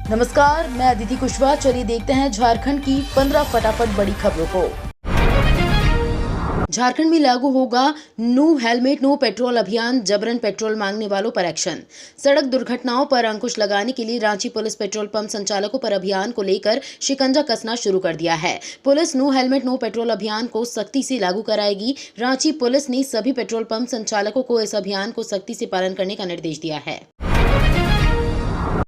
नमस्कार, मैं अदिति कुशवाहा। चलिए देखते हैं झारखंड की 15 फटाफट बड़ी खबरों को। झारखंड में लागू होगा नो हेलमेट नो पेट्रोल अभियान, जबरन पेट्रोल मांगने वालों पर एक्शन। सड़क दुर्घटनाओं पर अंकुश लगाने के लिए रांची पुलिस पेट्रोल पंप संचालकों पर अभियान को लेकर शिकंजा कसना शुरू कर दिया है। Police no helmet no petrol अभियान को सख्ती से लागू कराएगी। रांची पुलिस ने सभी पेट्रोल पंप संचालकों को इस अभियान को सख्ती से पालन करने का निर्देश दिया है।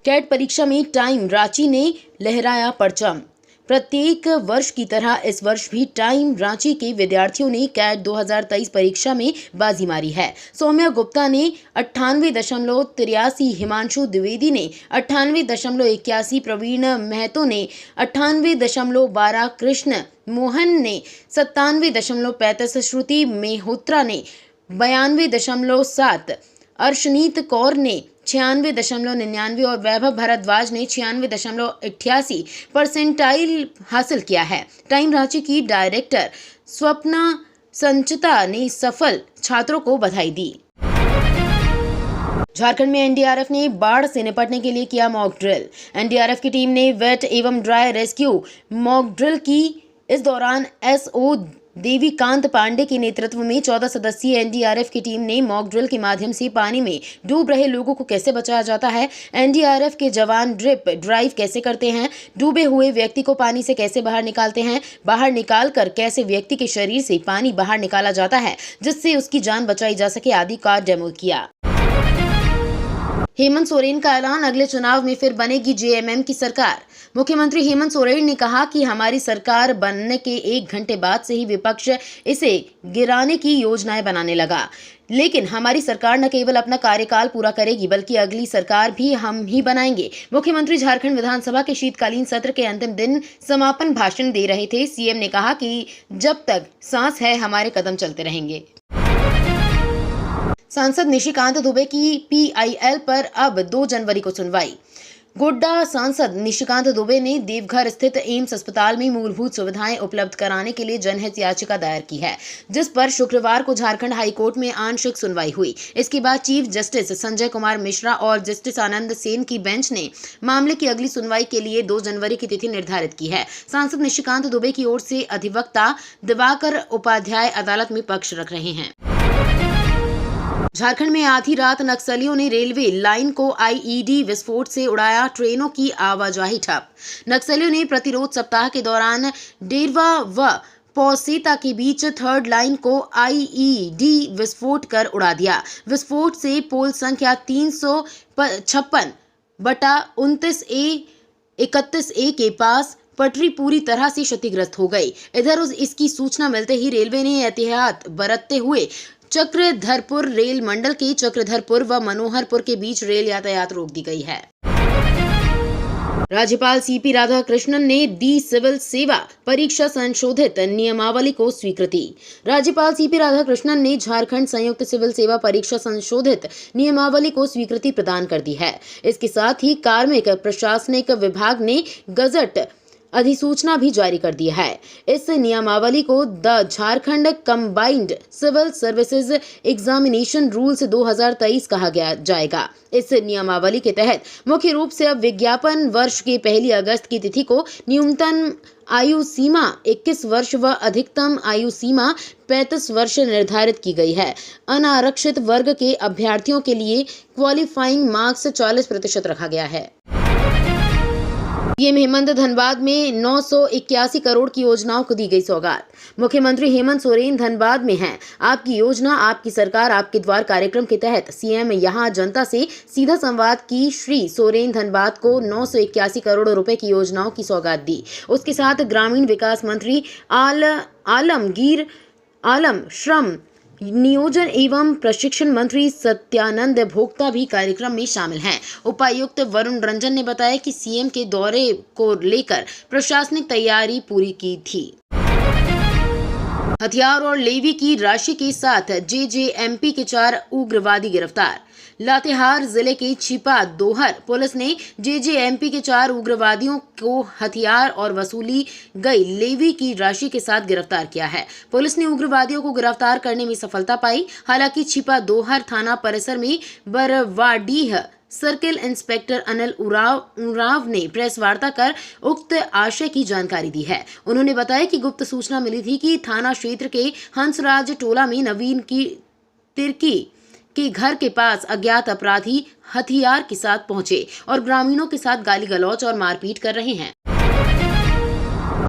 कैट परीक्षा में टाइम, रांची ने लहराया परचम। प्रत्येक वर्ष की तरह इस वर्ष भी टाइम रांची के विद्यार्थियों ने कैट 2023 परीक्षा में बाजी मारी है। सौम्या गुप्ता ने 98.83, हिमांशु द्विवेदी ने 98.81, प्रवीण महतो ने 98.12, कृष्ण मोहन ने 97.35, श्रुति मेहोत्रा ने 92.7, अर्शनीत कौर ने 96.99 और वैभव भारद्वाज ने 96.88 परसेंटाइल हासिल किया है। टाइम रांची की डायरेक्टर स्वप्ना संचिता ने सफल छात्रों को बधाई दी। झारखंड में एनडीआरएफ ने बाढ़ से निपटने के लिए किया मॉक ड्रिल। एनडीआरएफ की टीम ने वेट एवं ड्राई रेस्क्यू मॉक ड्रिल की। इस दौरान एसओ देवीकांत पांडे के नेतृत्व में 14 सदस्यीय एनडीआरएफ की टीम ने मॉक ड्रिल के माध्यम से पानी में डूब रहे लोगों को कैसे बचाया जाता है, एनडीआरएफ के जवान ड्रिप ड्राइव कैसे करते हैं, डूबे हुए व्यक्ति को पानी से कैसे बाहर निकालते हैं, बाहर निकालकर कैसे व्यक्ति के शरीर से पानी बाहर निकाला जाता है जिससे उसकी जान बचाई जा सके आदि का डेमो किया। हेमंत सोरेन का ऐलान, अगले चुनाव में फिर बनेगी जेएमएम की सरकार। मुख्यमंत्री हेमंत सोरेन ने कहा कि हमारी सरकार बनने के 1 घंटे बाद से ही विपक्ष इसे गिराने की योजनाएं बनाने लगा, लेकिन हमारी सरकार न केवल अपना कार्यकाल पूरा करेगी बल्कि अगली सरकार भी हम ही बनाएंगे। मुख्यमंत्री झारखंड विधानसभा के शीतकालीन सत्र के अंतिम दिन समापन भाषण दे रहे थे। सीएम ने कहा कि जब तक सांस है हमारे कदम चलते रहेंगे। सांसद निशिकांत दुबे की पीआईएल पर अब 2 जनवरी को सुनवाई। गोड्डा सांसद निशिकांत दुबे ने देवघर स्थित एम्स अस्पताल में मूलभूत सुविधाएं उपलब्ध कराने के लिए जनहित याचिका दायर की है, जिस पर शुक्रवार को झारखंड हाईकोर्ट में आंशिक सुनवाई हुई। इसके बाद चीफ जस्टिस संजय कुमार मिश्रा और जस्टिस आनंद सेन की बेंच ने मामले की अगली सुनवाई के लिए 2 जनवरी की तिथि निर्धारित की है। सांसद निशिकांत दुबे की ओर से अधिवक्ता दिवाकर उपाध्याय अदालत में पक्ष रख रहे हैं। झारखंड में आधी रात नक्सलियों ने रेलवे लाइन को आईईडी विस्फोट से उड़ाया, ट्रेनों की आवाजाही ठप। नक्सलियों ने प्रतिरोध सप्ताह के दौरान डेरवा व पौसेता के बीच 3rd लाइन को आईईडी विस्फोट कर उड़ा दिया। विस्फोट से पोल संख्या 356/29A/31A के पास पटरी पूरी तरह से क्षतिग्रस्त हो गई। इधर इसकी सूचना मिलते ही रेलवे ने एहतियात बरतते हुए चक्रधरपुर रेल मंडल के चक्रधरपुर व मनोहरपुर के बीच रेल यातायात रोक दी गई है। राज्यपाल सीपी राधाकृष्णन ने दी सिविल सेवा परीक्षा संशोधित नियमावली को स्वीकृति। राज्यपाल सीपी राधाकृष्णन ने झारखंड संयुक्त सिविल सेवा परीक्षा संशोधित नियमावली को स्वीकृति प्रदान कर दी है। इसके साथ ही कार्मिक प्रशासनिक विभाग ने गजट अधिसूचना भी जारी कर दिया है। इस नियमावली को the Jharkhand combined civil services examination rules 2023 कहा जाएगा। इस नियमावली के तहत मुख्य रूप से अब विज्ञापन वर्ष के 1 अगस्त की तिथि को न्यूनतम आयु सीमा 21 वर्ष व अधिकतम आयु सीमा 35 वर्ष निर्धारित की गई है। अनारक्षित वर्ग के अभ्यर्थियों के लिए क्वालिफाइंग मार्क्स 40% रखा गया है। पीएम हेमंत धनबाद में 981 करोड़ की योजनाओं को दी गई सौगात। मुख्यमंत्री हेमंत सोरेन धनबाद में हैं। आपकी योजना, आपकी सरकार, आपके द्वार कार्यक्रम के तहत सीएम यहां जनता से सीधा संवाद की श्री सोरेन धनबाद को 981 करोड़ रुपए की योजनाओं की सौगात दी। उसके साथ ग्रामीण विकास मंत्री आलमगीर आलम, श्रम नियोजन एवं प्रशिक्षण मंत्री सत्यानंद भोक्ता भी कार्यक्रम में शामिल हैं। उपायुक्त वरुण रंजन ने बताया कि सीएम के दौरे को लेकर प्रशासनिक तैयारी पूरी की थी। हथियार और लेवी की राशि के साथ जेजेएमपी के 4 उग्रवादी गिरफ्तार। लातेहार जिले के छिपा दोहर पुलिस ने जेजेएमपी के 4 उग्रवादियों को हथियार और वसूली गई लेवी की राशि के साथ गिरफ्तार किया है। पुलिस ने उग्रवादियों को गिरफ्तार करने में सफलता पाई। हालांकि छिपा दोहर थाना परिसर में बरवाडीह सर्किल इंस्पेक्टर अनिल उराव ने प्रेस वार्ता कर उक्त आशय की जानकारी दी है। उन्होंने बताया कि गुप्त सूचना मिली थी कि थाना क्षेत्र के हंसराज टोला में नवीन की तिर्की के घर के पास अज्ञात अपराधी हथियार के साथ पहुंचे और ग्रामीणों के साथ गाली गलौज और मारपीट कर रहे हैं।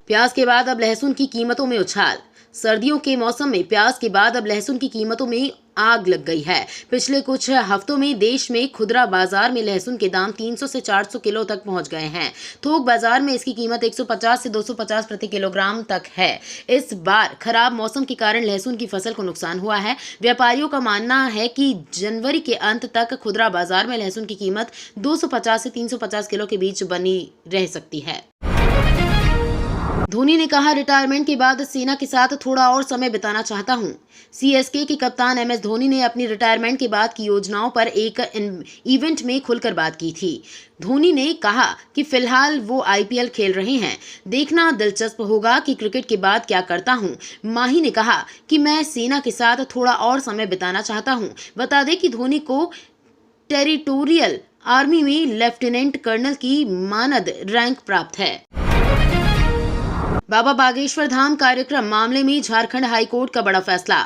प्याज के बाद अब लहसुन की कीमतों में उछाल। सर्दियों के मौसम में प्याज के बाद अब लहसुन की कीमतों में आग लग गई है। पिछले कुछ हफ्तों में देश में खुदरा बाजार में लहसुन के दाम 300 से 400 किलो तक पहुंच गए हैं। थोक बाजार में इसकी कीमत 150 से 250 प्रति किलोग्राम तक है। इस बार खराब मौसम के कारण लहसुन की फसल को नुकसान हुआ है। व्यापारियों का मानना है कि जनवरी के अंत तक खुदरा बाजार में लहसुन की कीमत 250 से 350 किलो के बीच बनी रह सकती है। धोनी ने कहा, रिटायरमेंट के बाद सेना के साथ थोड़ा और समय बिताना चाहता हूं। सीएसके के कप्तान एमएस धोनी ने अपनी रिटायरमेंट के बाद की योजनाओं पर एक इवेंट में खुलकर बात की थी। धोनी ने कहा कि फिलहाल वो आईपीएल खेल रहे हैं, देखना दिलचस्प होगा कि क्रिकेट के बाद क्या करता हूं। माही ने कहा कि मैं सेना के साथ थोड़ा और समय बिताना चाहता हूं। बता दें कि धोनी को टेरिटोरियल आर्मी में लेफ्टिनेंट कर्नल की मानद रैंक प्राप्त है। बाबा बागेश्वर धाम कार्यक्रम मामले में झारखंड हाईकोर्ट का बड़ा फैसला।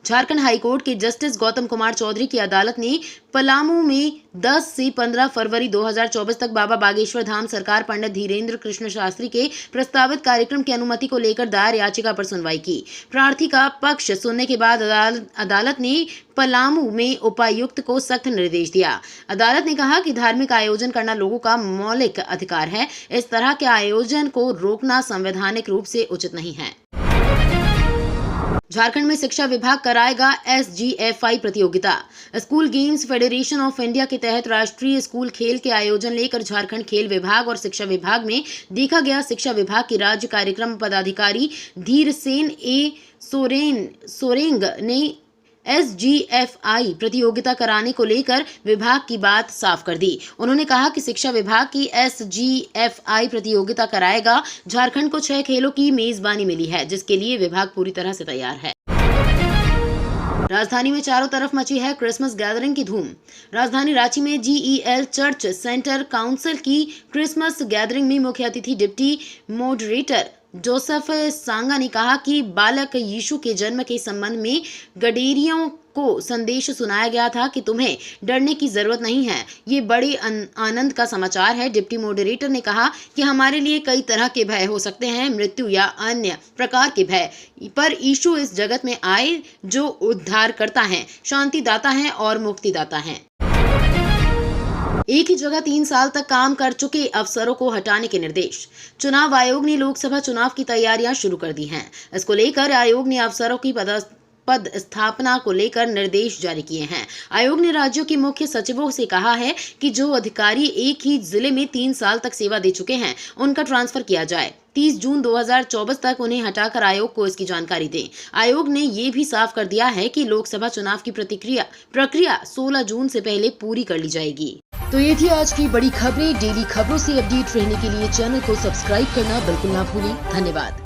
झारखंड हाईकोर्ट के जस्टिस गौतम कुमार चौधरी की अदालत ने पलामू में 10 से 15 फरवरी 2024 तक बाबा बागेश्वर धाम सरकार पंडित धीरेन्द्र कृष्ण शास्त्री के प्रस्तावित कार्यक्रम की अनुमति को लेकर दायर याचिका पर सुनवाई की। प्रार्थी का पक्ष सुनने के बाद अदालत ने पलामू में उपायुक्त को सख्त निर्देश दिया। अदालत ने कहा कि धार्मिक आयोजन करना लोगों का मौलिक अधिकार है। इस तरह के आयोजन को रोकना संवैधानिक रूप से उचित नहीं है। झारखंड में शिक्षा विभाग कराएगा SGFI प्रतियोगिता। School games federation of India के तहत राष्ट्रीय स्कूल खेल के आयोजन लेकर झारखंड खेल विभाग और शिक्षा विभाग में देखा गया। शिक्षा विभाग के राज्य कार्यक्रम पदाधिकारी धीरसेन ए सोरेंग ने SGFI प्रतियोगिता कराने को लेकर विभाग की बात साफ कर दी। उन्होंने कहा कि शिक्षा विभाग की SGFI प्रतियोगिता कराएगा। झारखंड को 6 खेलों की मेजबानी मिली है, जिसके लिए विभाग पूरी तरह से तैयार है। राजधानी में चारों तरफ मची है क्रिसमस गैदरिंग की धूम। राजधानी रांची में GEL चर्च सेंटर काउंसिल की क्रिसमस गैदरिंग में मुख्य अतिथि डिप्टी मॉडरेटर जोसेफ सांगा ने कहा कि बालक यीशु के जन्म के संबंध में गडेरियों को संदेश सुनाया गया था कि तुम्हें डरने की जरूरत नहीं है। ये बड़े आनंद का समाचार है। डिप्टी मॉडरेटर ने कहा कि हमारे लिए कई तरह के भय हो सकते हैं, मृत्यु या अन्य प्रकार के भय, पर यीशु इस जगत में आए जो उद्धार करता है, शांति दाता है और मुक्ति दाता है। एक ही जगह 3 साल तक काम कर चुके अफसरों को हटाने के निर्देश। चुनाव आयोग ने लोकसभा चुनाव की तैयारियां शुरू कर दी हैं। इसको लेकर आयोग ने अफसरों की पद स्थापना को लेकर निर्देश जारी किए हैं। आयोग ने राज्यों के मुख्य सचिवों से कहा है कि जो अधिकारी एक ही जिले में 3 साल तक सेवा दे चुके हैं, उनका ट्रांसफर किया जाए। 30 जून 2024 तक उन्हें हटाकर आयोग को इसकी जानकारी दें। आयोग ने ये भी साफ कर दिया है कि लोकसभा चुनाव की प्रक्रिया 16 जून से पहले पूरी कर ली जाएगी। तो ये थी आज की बड़ी खबरें। डेली खबरों से अपडेट रहने के लिए चैनल को सब्सक्राइब करना बिल्कुल ना भूलें। धन्यवाद।